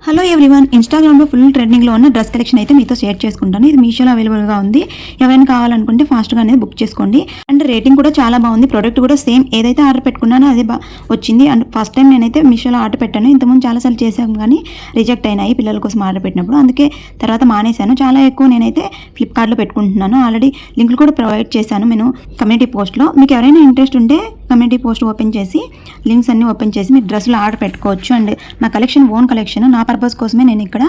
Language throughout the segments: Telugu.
హలో ఎవ్రీవన్, ఇన్స్టాగ్రామ్లో ఫుల్ ట్రెండింగ్లో ఉన్న డ్రెస్ కలెక్షన్ అయితే మీతో షేర్ చేసుకుంటాను. ఇది మీషోలో అవైలబుల్గా ఉంది. ఎవరైనా కావాలనుకుంటే ఫాస్ట్గా అనేది బుక్ చేసుకోండి. అండ్ రేటింగ్ కూడా చాలా బాగుంది. ప్రోడక్ట్ కూడా సేమ్ ఏదైతే ఆర్డర్ పెట్టుకున్నానో అదే వచ్చింది. అండ్ ఫస్ట్ టైం నేనైతే మీషోలో ఆర్డర్ పెట్టాను. ఇంతకుముందు చాలాసార్లు చేసాము కానీ రిజెక్ట్ అయినాయి పిల్లల కోసం ఆర్డర్ పెట్టినప్పుడు. అందుకే తర్వాత మానేశాను. చాలా ఎక్కువ నేనైతే ఫ్లిప్కార్ట్లో పెట్టుకుంటున్నాను. ఆల్రెడీ లింకులు కూడా ప్రొవైడ్ చేశాను నేను కమ్యూనిటీ పోస్ట్లో. మీకు ఎవరైనా ఇంట్రెస్ట్ ఉంటే కమ్యూనిటీ పోస్ట్ ఓపెన్ చేసి లింక్స్ అన్నీ ఓపెన్ చేసి మీరు డ్రెస్సులు ఆర్డర్ పెట్టుకోవచ్చు. అండ్ నా కలెక్షన్ ఓన్ కలెక్షన్, నా పర్పస్ కోసమే నేను ఇక్కడ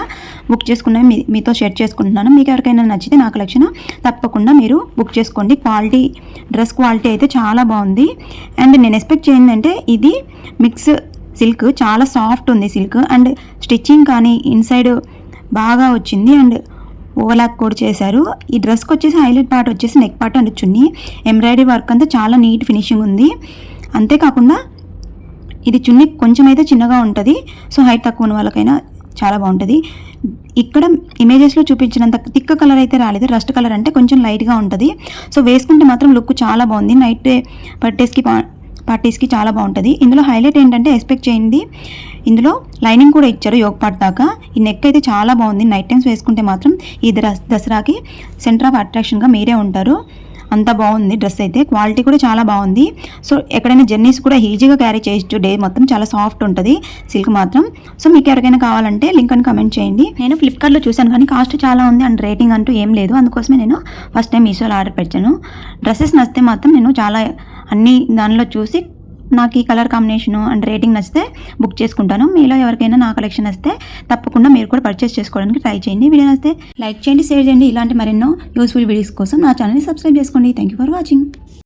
బుక్ చేసుకున్నాను, మీతో షేర్ చేసుకుంటున్నాను. మీకు ఎవరికైనా నచ్చితే నా కలెక్షన్ తప్పకుండా మీరు బుక్ చేసుకోండి. క్వాలిటీ, డ్రెస్ క్వాలిటీ అయితే చాలా బాగుంది. అండ్ నేను ఎక్స్పెక్ట్ చేయండి ఇది మిక్స్ సిల్క్, చాలా సాఫ్ట్ ఉంది సిల్క్. అండ్ స్టిచ్చింగ్ కానీ ఇన్సైడ్ బాగా వచ్చింది. అండ్ ఓవర్లాక్ కూడా చేశారు. ఈ డ్రెస్కి వచ్చేసి హైలైట్ పార్ట్ వచ్చేసి neck part and chunni embroidery work అంతా చాలా నీట్ ఫినిషింగ్ ఉంది. అంతేకాకుండా ఇది చున్నీ కొంచెం అయితే చిన్నగా ఉంటుంది. సో హైట్ తక్కువ ఉన్న వాళ్ళకైనా చాలా బాగుంటుంది. ఇక్కడ ఇమేజెస్లో చూపించినంత థిక్ కలర్ అయితే రాలేదు. రస్ట్ కలర్ అంటే కొంచెం లైట్గా ఉంటుంది. సో వేసుకుంటే మాత్రం లుక్ చాలా బాగుంది. నైట్ పార్టీస్కి చాలా బాగుంటుంది. ఇందులో హైలైట్ ఏంటంటే ఎక్స్పెక్ట్ చేయండి, ఇందులో లైనింగ్ కూడా ఇచ్చారు యోగ్ పార్ట్ దాకా. ఈ నెక్ అయితే చాలా బాగుంది. నైట్ టైమ్స్ వేసుకుంటే మాత్రం ఈ దసరాకి సెంటర్ ఆఫ్ అట్రాక్షన్గా మీరే ఉంటారు. అంత బాగుంది డ్రెస్ అయితే. క్వాలిటీ కూడా చాలా బాగుంది. సో ఎక్కడైనా జర్నీస్ కూడా ఈజీగా క్యారీ చేయొచ్చు. డే మొత్తం చాలా సాఫ్ట్ ఉంటుంది సిల్క్ మాత్రం. సో మీకు ఎవరికైనా కావాలంటే లింక్ అని కమెంట్ చేయండి. నేను ఫ్లిప్కార్ట్లో చూశాను కానీ కాస్ట్ చాలా ఉంది అండ్ రేటింగ్ అంటూ ఏం లేదు. అందుకోసమే నేను ఫస్ట్ టైం మీషోలో ఆర్డర్ పెట్టాను. డ్రెస్సెస్ నచ్చితే మాత్రం నేను చాలా అన్ని దానిలో చూసి నాకు ఈ కలర్ కాంబినేషను అండ్ రేటింగ్ నచ్చితే బుక్ చేసుకుంటాను. మీలో ఎవరికైనా నా కలెక్షన్ వస్తే తప్పకుండా మీరు కూడా పర్చేస్ చేసుకోవడానికి ట్రై చేయండి. వీడియో నచ్చితే లైక్ చేయండి, షేర్ చేయండి. ఇలాంటి మరెన్నో యూస్ఫుల్ వీడియోస్ కోసం నా ఛానల్ని సబ్స్క్రైబ్ చేసుకోండి. Thank you for watching.